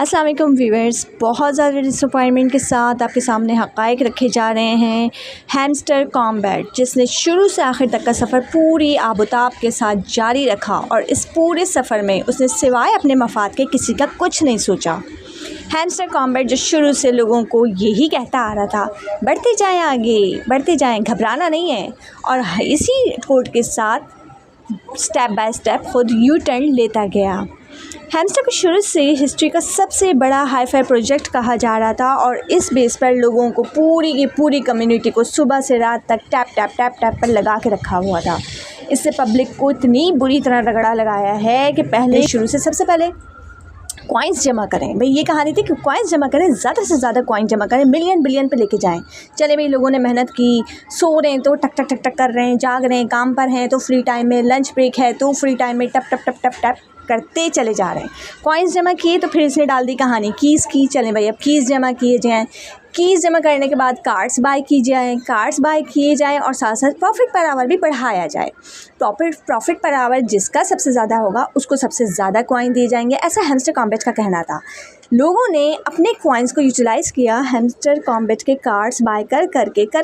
अस्सलाम वालेकुम व्यूअर्स, बहुत ज़्यादा डिसअपॉइंटमेंट के साथ आपके सामने हक़ाइक़ रखे जा रहे हैं। हैमस्टर कॉम्बैट जिसने शुरू से आखिर तक का सफ़र पूरी आबोताब के साथ जारी रखा और इस पूरे सफ़र में उसने सिवाय अपने मफाद के किसी का कुछ नहीं सोचा। हैमस्टर कॉम्बैट जो शुरू से लोगों को यही कहता आ रहा था, बढ़ते जाएं आगे, बढ़ते जाएं, घबराना नहीं है, और इसी कोड के साथ स्टेप बाय स्टेप खुद यू टर्न लेता गया। हैमस्टर को शुरू से हिस्ट्री का सबसे बड़ा हाई-फाई प्रोजेक्ट कहा जा रहा था और इस बेस पर लोगों को पूरी की पूरी कम्युनिटी को सुबह से रात तक टैप टैप टैप टैप पर लगा के रखा हुआ था। इससे पब्लिक को इतनी बुरी तरह रगड़ा लगाया है कि पहले शुरू से सबसे पहले कॉइन्स जमा करें। भाई ये कहानी थी कि कॉइन्स जमा करें, ज़्यादा से ज़्यादा कॉइन जमा करें, मिलियन बिलियन पे लेके जाएं। चले भाई, लोगों ने मेहनत की, सो रहे हैं तो टक टक टक टक कर रहे हैं, जाग रहे हैं, काम पर हैं तो फ्री टाइम में, लंच ब्रेक है तो फ्री टाइम में टप टप टप टप टप करते चले जा रहे हैं। कॉइन्स जमा किए तो फिर इसने डाल दी कहानी कीज़ की। चलें भाई, अब कीज़ जमा किए जाएँ। कीज़ जमा करने के बाद कार्ड्स बाय की जाएँ, कार्ड्स बाय किए जाएँ और साथ साथ प्रॉफिट पर आवर भी बढ़ाया जाए। प्रॉफिट पर आवर जिसका सबसे ज़्यादा होगा उसको सबसे ज़्यादा कॉइन दिए जाएंगे, ऐसा हैमस्टर कॉम्बैट का कहना था। लोगों ने अपने कॉइन्स को यूटिलाइज़ किया, हैमस्टर कॉम्बैट के कार्ड्स बाय कर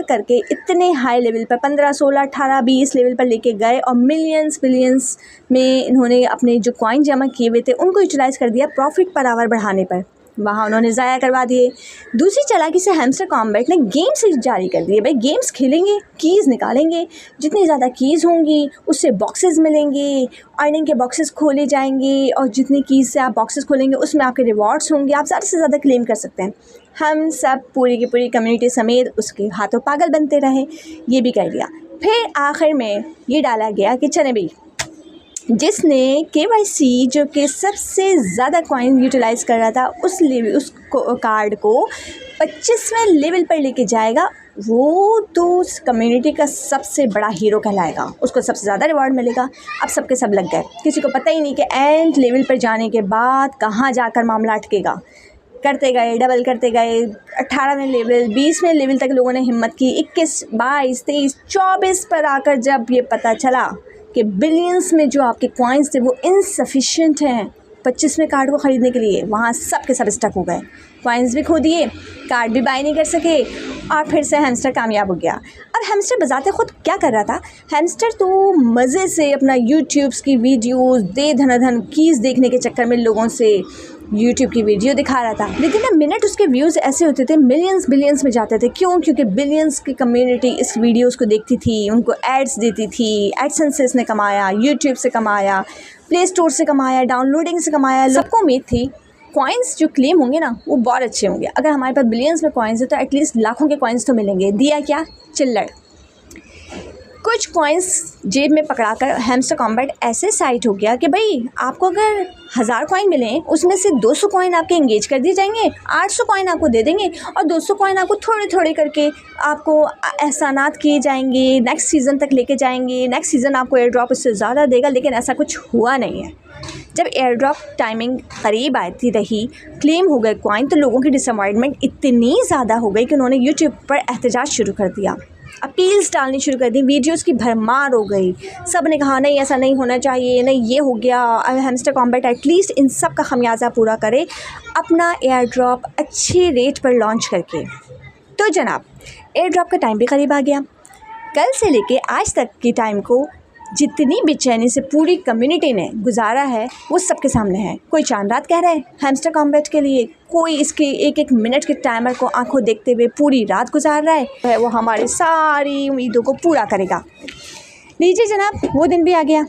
करके इतने हाई लेवल पर 15, 16, 18, 20 लेवल पर लेके गए और बिलियंस में इन्होंने अपने जो कॉइन जमा किए हुए थे उनको यूटिलाइज़ कर दिया प्रॉफिट पर आवर बढ़ाने पर। वहाँ उन्होंने ज़ाया करवा दिए। दूसरी चालाकी से हैमस्टर कॉम्बैट ने गेम्स जारी कर दिए। भाई गेम्स खेलेंगे, कीज़ निकालेंगे, जितनी ज़्यादा कीज़ होंगी उससे बॉक्सेस मिलेंगे, अर्निंग के बॉक्सेस खोले जाएंगे और जितनी कीज़ से आप बॉक्सेस खोलेंगे उसमें आपके रिवॉर्ड्स होंगे, आप ज़्यादा से ज़्यादा क्लेम कर सकते हैं। हम सब पूरी की पूरी कम्युनिटी समेत उसके हाथों पागल बनते रहे, ये भी कर लिया। फिर आखिर में ये डाला गया कि चले भाई, जिसने KYC जो कि सबसे ज़्यादा कॉइन यूटिलाइज़ कर रहा था उस कार्ड को 25वें लेवल पर लेके जाएगा, वो तो उस कम्युनिटी का सबसे बड़ा हीरो कहलाएगा, उसको सबसे ज़्यादा रिवॉर्ड मिलेगा। अब सबके सब लग गए, किसी को पता ही नहीं कि एंड लेवल पर जाने के बाद कहाँ जाकर मामला अटकेगा। करते गए, डबल करते गए, 18वें लेवल, 20वें लेवल तक लोगों ने हिम्मत की। 21, 22, 23, 24 पर आकर जब ये पता चला कि बिलियंस में जो आपके कॉइन्स थे वो इनसफिशिएंट हैं 25वें कार्ड को ख़रीदने के लिए, वहाँ सब के सब स्टक हो गए। कॉइन्स भी खो दिए, कार्ड भी बाय नहीं कर सके और फिर से हैमस्टर कामयाब हो गया। अब हैमस्टर बजाते ख़ुद क्या कर रहा था? हैमस्टर तो मज़े से अपना यूट्यूब्स की वीडियोस दे धनाधन कीज़ देखने के चक्कर में लोगों से यूट्यूब की वीडियो दिखा रहा था, लेकिन ना मिनट उसके व्यूज़ ऐसे होते थे बिलियंस में जाते थे। क्यों? क्योंकि बिलियंस की कम्युनिटी इस वीडियोस को देखती थी, उनको एड्स देती थी। एडसेंस से इसने कमाया, यूट्यूब से कमाया, प्ले स्टोर से कमाया, डाउनलोडिंग से कमाया। सबको उम्मीद थी कॉइन्स जो क्लेम होंगे ना वो बहुत अच्छे होंगे। अगर हमारे पास बिलियंस में कॉइन्स है तो एटलीस्ट लाखों के कॉइन्स तो मिलेंगे। दिया क्या? चिल्लड़। कुछ कॉइन्स जेब में पकड़ाकर हैमस्टर कॉम्बैट ऐसे साइट हो गया कि भाई आपको अगर 1000 कॉइन मिलें उसमें से 200 कॉइन आपके एंगेज कर दिए जाएंगे, 800 कॉइन आपको दे देंगे और 200 कॉइन आपको थोड़े थोड़े करके आपको एहसानात किए जाएंगे, नेक्स्ट सीज़न तक लेके जाएंगे। नेक्स्ट सीज़न आपको एयर ड्रॉप उससे ज़्यादा देगा, लेकिन ऐसा कुछ हुआ नहीं है। जब एयर ड्रॉप टाइमिंग करीब आती रही, क्लेम हो गए कॉइन, तो लोगों की डिसअपॉइंटमेंट इतनी ज़्यादा हो गई कि उन्होंने यूट्यूब पर एहतजाज शुरू कर दिया, अपील्स डालनी शुरू कर दी, वीडियोस की भरमार हो गई। सब ने कहा नहीं ऐसा नहीं होना चाहिए, नहीं ये हो गया। हैमस्टर कॉम्बैट एटलीस्ट इन सब का खमियाजा पूरा करे अपना एयर ड्रॉप अच्छे रेट पर लॉन्च करके। तो जनाब, एयर ड्रॉप का टाइम भी करीब आ गया। कल से लेके आज तक के टाइम को जितनी बेचैनी से पूरी कम्युनिटी ने गुजारा है वो सबके सामने है। कोई चांद रात कह रहा है हैमस्टर कॉम्बैट के लिए, कोई इसके एक एक मिनट के टाइमर को आंखों देखते हुए पूरी रात गुजार रहा है, वो हमारी सारी उम्मीदों को पूरा करेगा। लीजिए जनाब, वो दिन भी आ गया।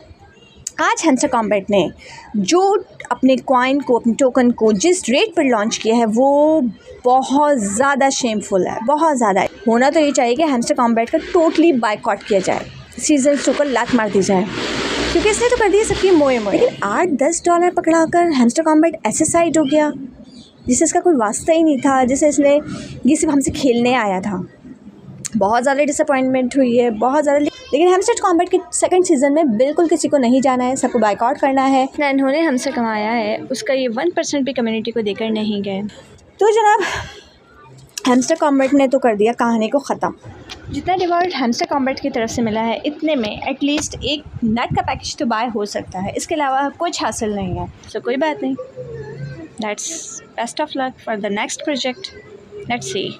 आज हैमस्टर कॉम्बैट ने जो अपने कॉइन को, अपने टोकन को जिस रेट पर लॉन्च किया है वो बहुत ज़्यादा शेमफुल है, बहुत ज़्यादा। होना तो ये चाहिए कि हैमस्टर कॉम्बैट का टोटली बायकॉट किया जाए, सीजन 2 को लात मार दी जाए, क्योंकि इसने तो कर दिया सबकी मोए। लेकिन $8-10 पकड़ाकर हैमस्टर कॉम्बैट ऐसे साइड हो गया जिसे इसका कोई वास्ता ही नहीं था, जिसे इसने ये सिर्फ हमसे खेलने आया था। बहुत ज़्यादा डिसअपॉइंटमेंट हुई है, बहुत ज़्यादा। लेकिन हैमस्टर कॉम्बैट के सेकंड सीज़न में बिल्कुल किसी को नहीं जाना है, सबको बायकॉट करना है। इन्होंने हमसे कमाया है उसका ये 1% भी कम्युनिटी को देकर नहीं गए। तो जनाब, हैमस्टर कॉम्बैट ने तो कर दिया कहानी को ख़त्म। जितना रिवॉर्ड हैमस्टर कॉम्बैट की तरफ से मिला है इतने में एटलीस्ट एक नट का पैकेज तो बाय हो सकता है, इसके अलावा कुछ हासिल नहीं है। तो कोई बात नहीं। That's best of luck for the next project. Let's see.